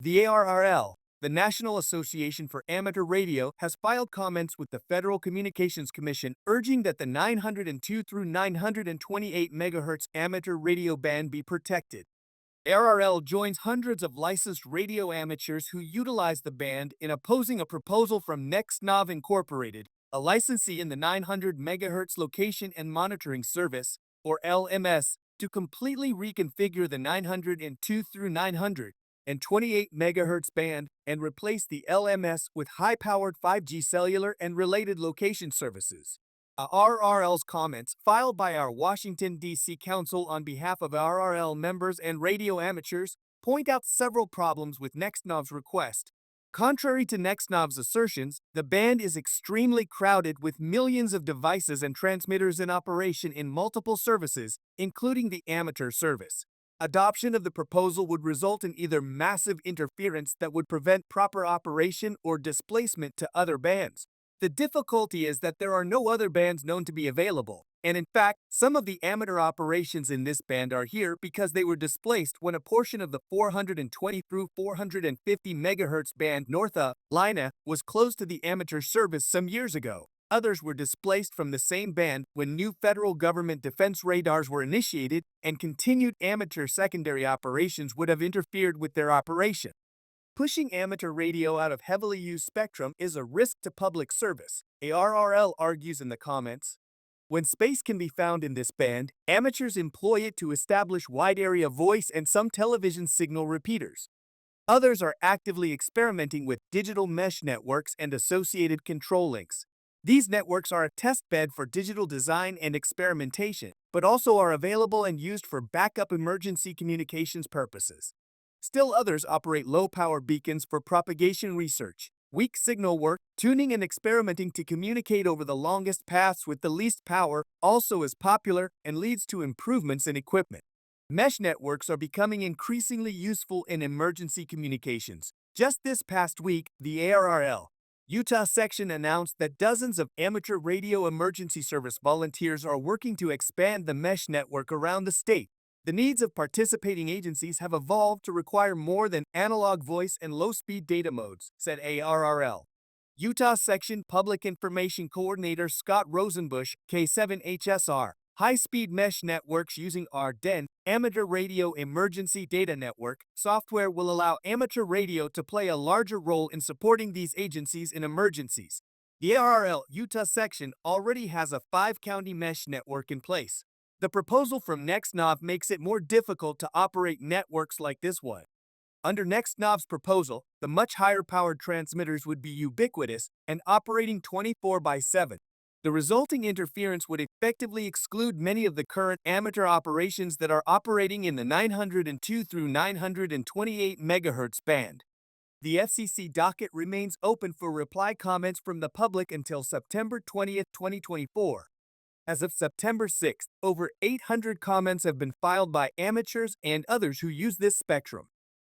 The ARRL, the National Association for Amateur Radio, has filed comments with the Federal Communications Commission urging that the 902 through 928 MHz amateur radio band be protected. ARRL joins hundreds of licensed radio amateurs who utilize the band in opposing a proposal from NextNav Incorporated, a licensee in the 900 MHz location and monitoring service, or LMS, to completely reconfigure the 902 through 928 MHz band and replace the LMS with high-powered 5G cellular and related location services. RRL's comments, filed by our Washington, D.C. Council on behalf of RRL members and radio amateurs, point out several problems with NextNav's request. Contrary to NextNav's assertions, the band is extremely crowded with millions of devices and transmitters in operation in multiple services, including the amateur service. Adoption of the proposal would result in either massive interference that would prevent proper operation or displacement to other bands. The difficulty is that there are no other bands known to be available, and in fact, some of the amateur operations in this band are here because they were displaced when a portion of the 420 through 450 MHz band north of Lina was closed to the amateur service some years ago. Others were displaced from the same band when new federal government defense radars were initiated, and continued amateur secondary operations would have interfered with their operation. Pushing amateur radio out of heavily used spectrum is a risk to public service, ARRL argues in the comments. When space can be found in this band, amateurs employ it to establish wide-area voice and some television signal repeaters. Others are actively experimenting with digital mesh networks and associated control links. These networks are a test bed for digital design and experimentation, but also are available and used for backup emergency communications purposes. Still others operate low-power beacons for propagation research. Weak signal work, tuning and experimenting to communicate over the longest paths with the least power also is popular and leads to improvements in equipment. Mesh networks are becoming increasingly useful in emergency communications. Just this past week, the ARRL Utah section announced that dozens of amateur radio emergency service volunteers are working to expand the mesh network around the state. The needs of participating agencies have evolved to require more than analog voice and low-speed data modes, said ARRL. Utah Section Public Information Coordinator Scott Rosenbusch, K7HSR. High-speed mesh networks using ARRL Amateur Radio Emergency Data Network software will allow amateur radio to play a larger role in supporting these agencies in emergencies. The ARRL Utah section already has a 5-county mesh network in place. The proposal from NextNav makes it more difficult to operate networks like this one. Under NextNav's proposal, the much higher-powered transmitters would be ubiquitous and operating 24/7. The resulting interference would effectively exclude many of the current amateur operations that are operating in the 902 through 928 MHz band. The FCC docket remains open for reply comments from the public until September 20, 2024. As of September 6th, over 800 comments have been filed by amateurs and others who use this spectrum.